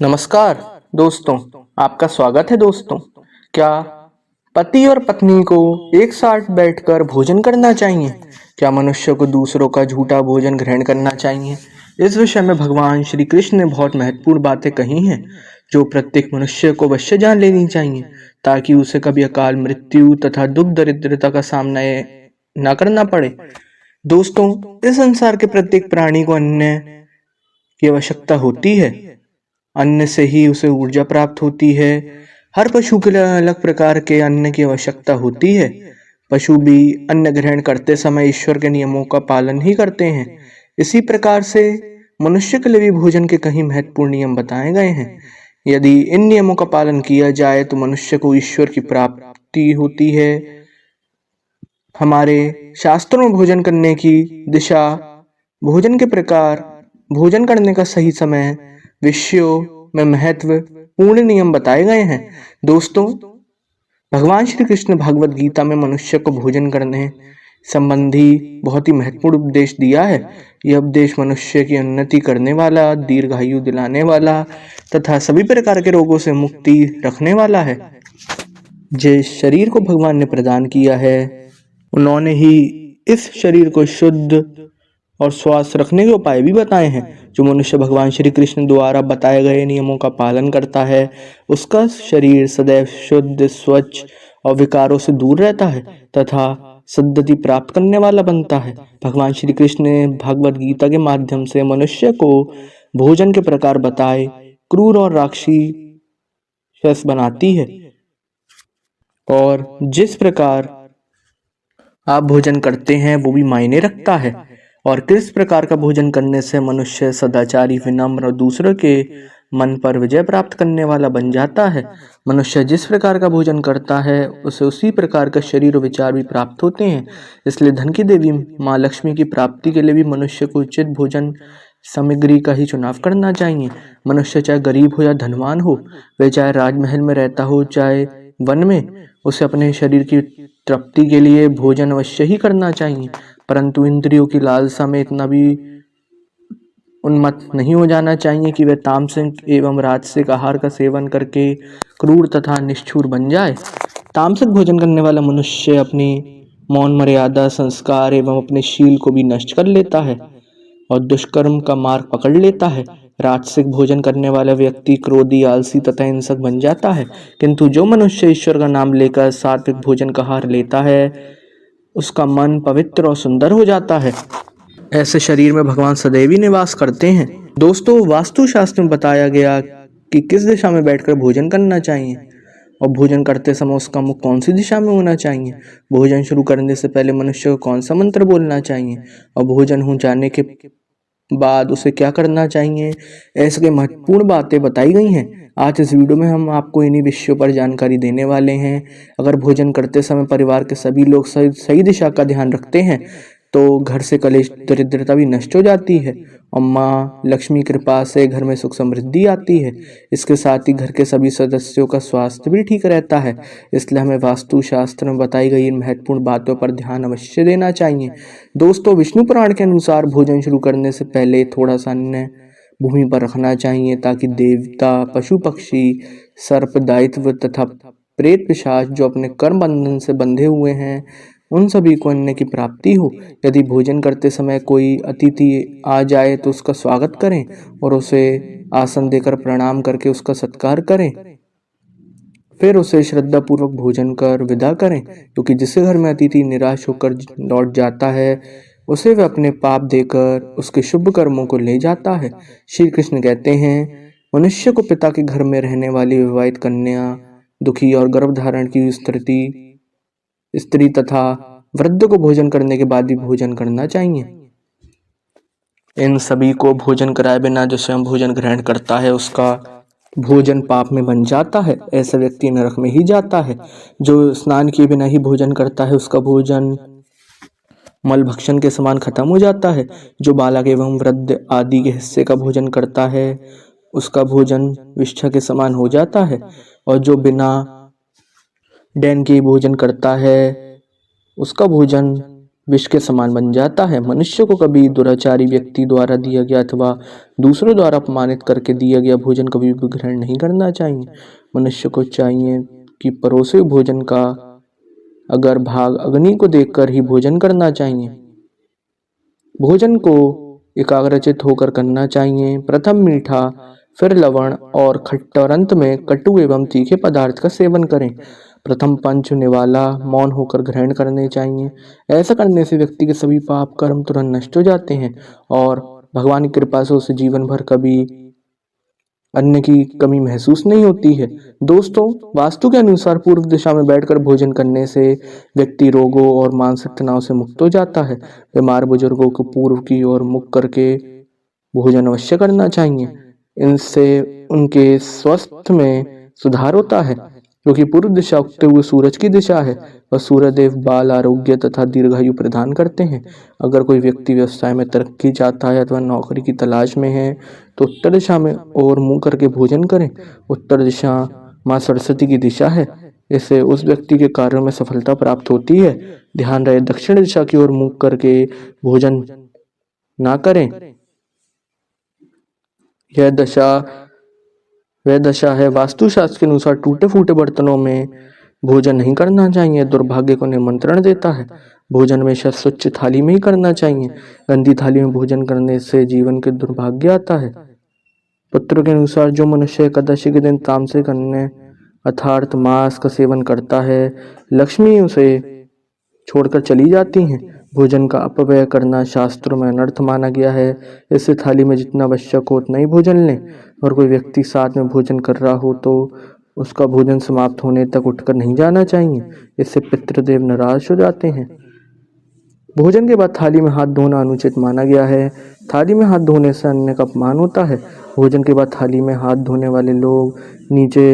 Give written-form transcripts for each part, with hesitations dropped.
नमस्कार दोस्तों, आपका स्वागत है दोस्तों। क्या पति और पत्नी को एक साथ बैठकर भोजन करना चाहिए? क्या मनुष्य को दूसरों का झूठा भोजन ग्रहण करना चाहिए? इस विषय में भगवान श्री कृष्ण ने बहुत महत्वपूर्ण बातें कही हैं जो प्रत्येक मनुष्य को अवश्य जान लेनी चाहिए ताकि उसे कभी अकाल मृत्यु तथा दुख दरिद्रता का सामना न करना पड़े। दोस्तों, इस संसार के प्रत्येक प्राणी को अन्न की आवश्यकता होती है। अन्न से ही उसे ऊर्जा प्राप्त होती है। हर पशु के लिए अलग प्रकार के अन्न की आवश्यकता होती है। पशु भी अन्न ग्रहण करते समय ईश्वर के नियमों का पालन ही करते हैं। इसी प्रकार से मनुष्य के लिए भी भोजन के कई महत्वपूर्ण नियम बताए गए हैं। यदि इन नियमों का पालन किया जाए तो मनुष्य को ईश्वर की प्राप्ति होती है। हमारे शास्त्रों में भोजन करने की दिशा, भोजन के प्रकार, भोजन करने का सही समय, विषयों में महत्वपूर्ण नियम बताए गए हैं। दोस्तों, भगवान श्री कृष्ण भगवत गीता में मनुष्य को भोजन करने संबंधी बहुत ही महत्वपूर्ण उपदेश दिया है। यह उपदेश मनुष्य की उन्नति करने वाला, दीर्घायु दिलाने वाला तथा सभी प्रकार के रोगों से मुक्ति रखने वाला है। जिस शरीर को भगवान ने प्रदान किया है, उन्होंने ही इस शरीर को शुद्ध और स्वस्थ रखने के उपाय भी बताए हैं। जो मनुष्य भगवान श्री कृष्ण द्वारा बताए गए नियमों का पालन करता है, उसका शरीर सदैव शुद्ध, स्वच्छ और विकारों से दूर रहता है तथा सद्गति प्राप्त करने वाला बनता है। भगवान श्री कृष्ण ने भगवत गीता के माध्यम से मनुष्य को भोजन के प्रकार बताए, क्रूर और राक्षस बनाती है। और जिस प्रकार आप भोजन करते हैं वो भी मायने रखता है। और किस प्रकार का भोजन करने से मनुष्य सदाचारी, विनम्र और दूसरों के मन पर विजय प्राप्त करने वाला बन जाता है। मनुष्य जिस प्रकार का भोजन करता है उसे उसी प्रकार का शरीर और विचार भी प्राप्त होते हैं। इसलिए धन की देवी माँ लक्ष्मी की प्राप्ति के लिए भी मनुष्य को उचित भोजन सामग्री का ही चुनाव करना चाहिए। मनुष्य चाहे गरीब हो या धनवान हो, वह चाहे राजमहल में रहता हो चाहे वन में, उसे अपने शरीर की तृप्ति के लिए भोजन अवश्य ही करना चाहिए। परंतु इंद्रियों की लालसा में इतना भी उन्मत्त नहीं हो जाना चाहिए कि वह तामसिक एवं राजसिक आहार का सेवन करके क्रूर तथा निष्ठुर बन जाए। तामसिक भोजन करने वाला मनुष्य अपनी मौन मर्यादा, संस्कार एवं अपने शील को भी नष्ट कर लेता है और दुष्कर्म का मार्ग पकड़ लेता है। राजसिक भोजन करने वाला व्यक्ति क्रोधी, आलसी तथा हिंसक बन जाता है। किंतु जो मनुष्य ईश्वर का नाम लेकर सात्विक भोजन का आहार लेता है, उसका मन पवित्र और सुंदर हो जाता है। ऐसे शरीर में भगवान सदैव ही निवास करते हैं। दोस्तों, वास्तुशास्त्र में बताया गया कि किस दिशा में बैठकर भोजन करना चाहिए और भोजन करते समय उसका मुख कौन सी दिशा में होना चाहिए। भोजन शुरू करने से पहले मनुष्य को कौन सा मंत्र बोलना चाहिए और भोजन हो जाने के बाद उसे क्या करना चाहिए। ऐसे के महत्वपूर्ण बातें बताई गई हैं। आज इस वीडियो में हम आपको इन्हीं विषयों पर जानकारी देने वाले हैं। अगर भोजन करते समय परिवार के सभी लोग सही दिशा का ध्यान रखते हैं तो घर से कलेश, दरिद्रता भी नष्ट हो जाती है और माँ लक्ष्मी कृपा से घर में सुख समृद्धि आती है। इसके साथ ही घर के सभी सदस्यों का स्वास्थ्य भी ठीक रहता है। इसलिए हमें वास्तु शास्त्र में बताई गई इन महत्वपूर्ण बातों पर ध्यान अवश्य देना चाहिए। दोस्तों, विष्णु पुराण के अनुसार भोजन शुरू करने से पहले थोड़ा सा अन्न भूमि पर रखना चाहिए ताकि देवता, पशु पक्षी, सर्प, दायित्व तथा प्रेत पिशाच जो अपने कर्म बंधन से बंधे हुए हैं, उन सभी को अन्न की प्राप्ति हो। यदि भोजन करते समय कोई अतिथि आ जाए तो उसका स्वागत करें और उसे आसन देकर प्रणाम करके उसका सत्कार करें। फिर उसे श्रद्धा पूर्वक भोजन कर विदा करें, क्योंकि जिसके घर में अतिथि निराश होकर लौट जाता है उसे वह अपने पाप देकर उसके शुभ कर्मों को ले जाता है। श्री कृष्ण कहते हैं, मनुष्य को पिता के घर में रहने वाली विवाहित कन्या, दुखी और गर्भधारण की स्त्री तथा वृद्ध को भोजन करने के बाद भी भोजन करना चाहिए। इन सभी को भोजन कराए बिना जो स्वयं भोजन ग्रहण करता है उसका भोजन पाप में बन जाता है। ऐसा व्यक्ति नरक में ही जाता है। जो स्नान किए बिना ही भोजन करता है उसका भोजन मल भक्षण के समान खत्म हो जाता है। जो बालक एवं वृद्ध आदि के हिस्से का भोजन करता है उसका भोजन विष्ठा के समान हो जाता है। और जो बिना डैन के भोजन करता है उसका भोजन विष के समान बन जाता है। मनुष्य को कभी दुराचारी व्यक्ति द्वारा दिया गया अथवा दूसरों द्वारा अपमानित करके दिया गया भोजन कभी भी ग्रहण नहीं करना चाहिए। मनुष्य को चाहिए कि परोसे हुए भोजन का अगर भाग अग्नि को देखकर ही भोजन करना चाहिए। भोजन को एकाग्रचित होकर करना चाहिए। प्रथम मीठा, फिर लवण और खट्टा और अंत में कटु एवं तीखे पदार्थ का सेवन करें। प्रथम पंच निवाला मौन होकर ग्रहण करने चाहिए। ऐसा करने से व्यक्ति के सभी पाप कर्म तुरंत नष्ट हो जाते हैं और भगवान की कृपा से उसे जीवन भर कभी अन्न की कमी महसूस नहीं होती है। दोस्तों, वास्तु के अनुसार पूर्व दिशा में बैठकर भोजन करने से व्यक्ति रोगों और मानसिक तनाव से मुक्त हो जाता है। बीमार बुजुर्गों को पूर्व की ओर मुख करके भोजन अवश्य करना चाहिए। इनसे उनके स्वास्थ्य में सुधार होता है, क्योंकि पूर्व दिशा उगते हुए सूरज की दिशा है और सूर्य देव बाल आरोग्य तथा दीर्घायु प्रदान करते हैं। अगर कोई व्यक्ति व्यवसाय में तरक्की चाहता है अथवा नौकरी की तलाश में है तो उत्तर दिशा में और मुंह करके भोजन करें। उत्तर दिशा माँ सरस्वती की दिशा है, इससे उस व्यक्ति के कार्यों में सफलता प्राप्त होती है। ध्यान रहे, दक्षिण दिशा की ओर मुंह करके भोजन ना करें। यह दशा वह दशा है। वास्तुशास्त्र के अनुसार टूटे फूटे बर्तनों में भोजन नहीं करना चाहिए, दुर्भाग्य को निमंत्रण देता है। भोजन हमेशा स्वच्छ थाली में ही करना चाहिए। गंदी थाली में भोजन करने से जीवन के दुर्भाग्य आता है। पुत्र के अनुसार जो मनुष्य एकादशी के दिन तामसिक अन्न अर्थात मांस का सेवन करता है, लक्ष्मी उसे छोड़कर चली जाती हैं। भोजन का अपव्यय करना शास्त्रों में अनर्थ माना गया है। इससे थाली में जितना आवश्यक हो उतना ही भोजन लें। और कोई व्यक्ति साथ में भोजन कर रहा हो तो उसका भोजन समाप्त होने तक उठकर नहीं जाना चाहिए, इससे पितृदेव नाराज हो जाते हैं। भोजन के बाद थाली में हाथ धोना अनुचित माना गया है। थाली में हाथ धोने से अन्न का अपमान होता है। भोजन के बाद थाली में हाथ धोने वाले लोग नीचे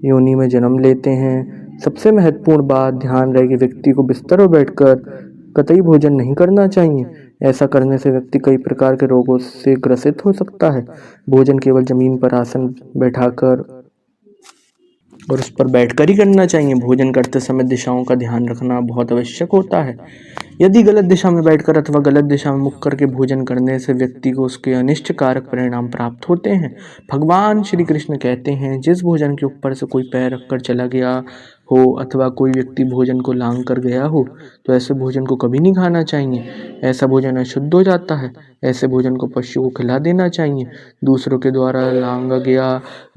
योनि में जन्म लेते हैं। सबसे महत्वपूर्ण बात, ध्यान रहे कि व्यक्ति को बिस्तर पर बैठकर कतई भोजन नहीं करना चाहिए। ऐसा करने से व्यक्ति कई प्रकार के रोगों से ग्रसित हो सकता है। भोजन केवल जमीन पर आसन बैठाकर और उस पर बैठकर ही करना चाहिए। भोजन करते समय दिशाओं का ध्यान रखना बहुत आवश्यक होता है। यदि गलत दिशा में बैठकर अथवा गलत दिशा में मुख करके भोजन करने से व्यक्ति को उसके अनिष्ट कारक परिणाम प्राप्त होते हैं। भगवान श्री कृष्ण कहते हैं, जिस भोजन के ऊपर से कोई पैर रखकर चला गया हो अथवा कोई व्यक्ति भोजन को लांग कर गया हो तो ऐसे भोजन को कभी नहीं खाना चाहिए। ऐसा भोजन अशुद्ध हो जाता है। ऐसे भोजन को पशु को खिला देना चाहिए। दूसरों के द्वारा लांगा गया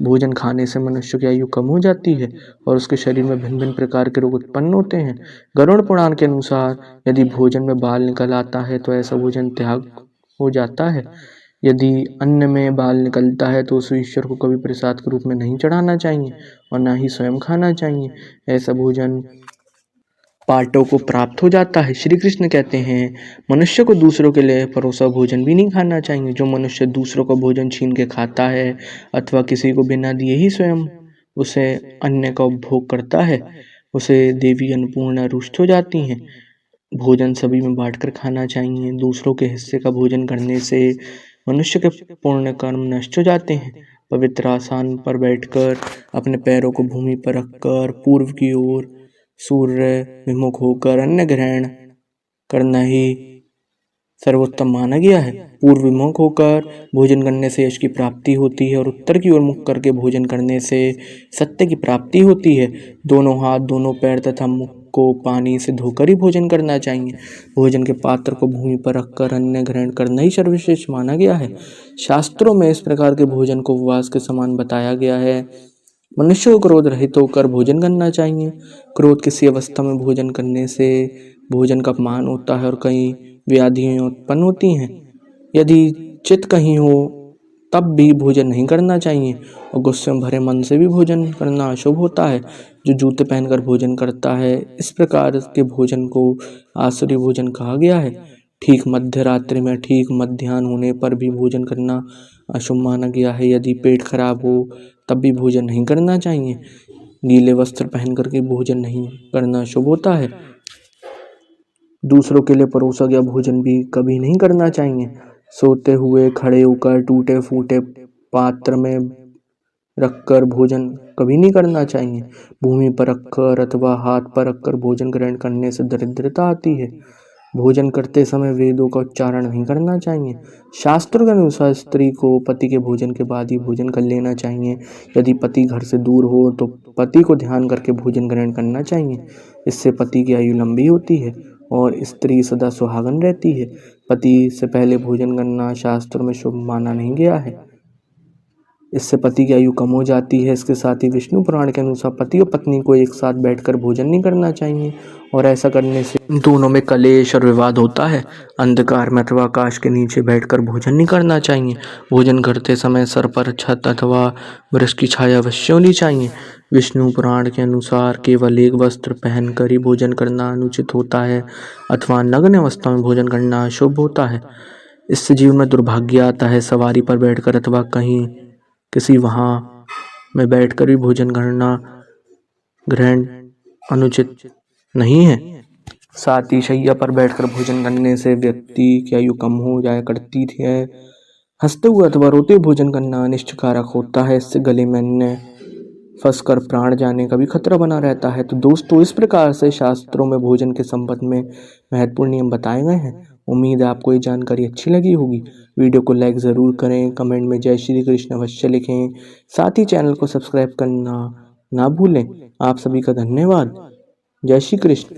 भोजन खाने से मनुष्य की आयु कम हो जाती है और उसके शरीर में भिन्न भिन्न प्रकार के रोग उत्पन्न होते हैं। गरुड़ पुराण के अनुसार यदि भोजन में बाल निकल आता है तो ऐसा भोजन त्याग हो जाता है। यदि अन्न में बाल निकलता है तो उसे ईश्वर को कभी प्रसाद के रूप में नहीं चढ़ाना चाहिए और ना ही स्वयं खाना चाहिए। ऐसा भोजन पाठों को प्राप्त हो जाता है। श्री कृष्ण कहते हैं, मनुष्य को दूसरों के लिए परोसा भोजन भी नहीं खाना चाहिए। जो मनुष्य दूसरों का भोजन छीन के खाता है अथवा किसी को बिना दिए ही स्वयं उसे अन्न का उपभोग करता है, उसे देवी अन्नपूर्णा रुष्ट हो जाती हैं। भोजन सभी में बांटकर खाना चाहिए। दूसरों के हिस्से का भोजन करने से मनुष्य के पुण्य कर्म नष्ट हो जाते हैं। पवित्र आसन पर बैठकर अपने पैरों को भूमि पर रखकर पूर्व की ओर सूर्य विमुख होकर अन्न ग्रहण करना ही सर्वोत्तम माना गया है। पूर्व विमुख होकर भोजन करने से यश की प्राप्ति होती है और उत्तर की ओर मुख करके भोजन करने से सत्य की प्राप्ति होती है। दोनों हाथ, दोनों पैर तथा मुख को पानी से धोकर ही भोजन करना चाहिए। भोजन के पात्र को भूमि पर रखकर अन्न ग्रहण करना ही सर्वश्रेष्ठ माना गया है। शास्त्रों में इस प्रकार के भोजन को उपवास के समान बताया गया है। मनुष्य को क्रोध रहित होकर भोजन करना चाहिए। क्रोध किसी अवस्था में भोजन करने से भोजन का अपमान होता है और कई व्याधियां उत्पन्न होती हैं। यदि चित्त कहीं हो तब भी भोजन नहीं करना चाहिए और गुस्से में भरे मन से भी भोजन करना अशुभ होता है। जो जूते पहनकर भोजन करता है, इस प्रकार के भोजन को आसुरी भोजन कहा गया है। ठीक मध्य रात्रि में ठीक मध्याह्न होने पर भी भोजन करना अशुभ माना गया है। यदि पेट खराब हो तब भी भोजन नहीं करना चाहिए। गीले वस्त्र पहन करके भोजन नहीं करना शुभ होता है। दूसरों के लिए परोसा गया भोजन भी कभी नहीं करना चाहिए। सोते हुए, खड़े होकर, टूटे फूटे पात्र में रखकर भोजन कभी नहीं करना चाहिए। भूमि पर रखकर अथवा हाथ पर रखकर भोजन ग्रहण करने से दरिद्रता आती है। भोजन करते समय वेदों का उच्चारण नहीं करना चाहिए। शास्त्रों के अनुसार स्त्री को पति के भोजन के बाद ही भोजन कर लेना चाहिए। यदि पति घर से दूर हो तो पति को ध्यान करके भोजन ग्रहण करना चाहिए। इससे पति की आयु लंबी होती है और स्त्री सदा सुहागन रहती है। पति से पहले भोजन करना शास्त्रों में शुभ माना नहीं गया है। इससे पति की आयु कम हो जाती है। इसके साथ ही विष्णु पुराण के अनुसार पति और पत्नी को एक साथ बैठकर भोजन नहीं करना चाहिए और ऐसा करने से दोनों में कलेश और विवाद होता है। अंधकार में अथवा आकाश के नीचे बैठकर भोजन नहीं करना चाहिए। भोजन करते समय सर पर छत अथवा वृक्ष की छाया अवश्य होनी चाहिए। विष्णु पुराण के अनुसार केवल एक वस्त्र पहनकर ही भोजन करना अनुचित होता है अथवा नग्न अवस्था में भोजन करना अशुभ होता है। इससे जीवन में दुर्भाग्य आता है। सवारी पर बैठकर अथवा कहीं किसी वहाँ में बैठकर भी भोजन करना ग्रहण अनुचित नहीं है। साथ ही शैया पर बैठकर भोजन करने से व्यक्ति की आयु कम हो जाया करती है। हंसते हुए अथवा रोते हुए भोजन करना अनिष्टकारक होता है। इससे गले में अन्न फंसकर प्राण जाने का भी खतरा बना रहता है। तो दोस्तों, इस प्रकार से शास्त्रों में भोजन के संबंध में महत्वपूर्ण नियम बताए गए हैं। उम्मीद है आपको ये जानकारी अच्छी लगी होगी। वीडियो को लाइक ज़रूर करें, कमेंट में जय श्री कृष्ण अवश्य लिखें। साथ ही चैनल को सब्सक्राइब करना ना भूलें। आप सभी का धन्यवाद। जय श्री कृष्ण।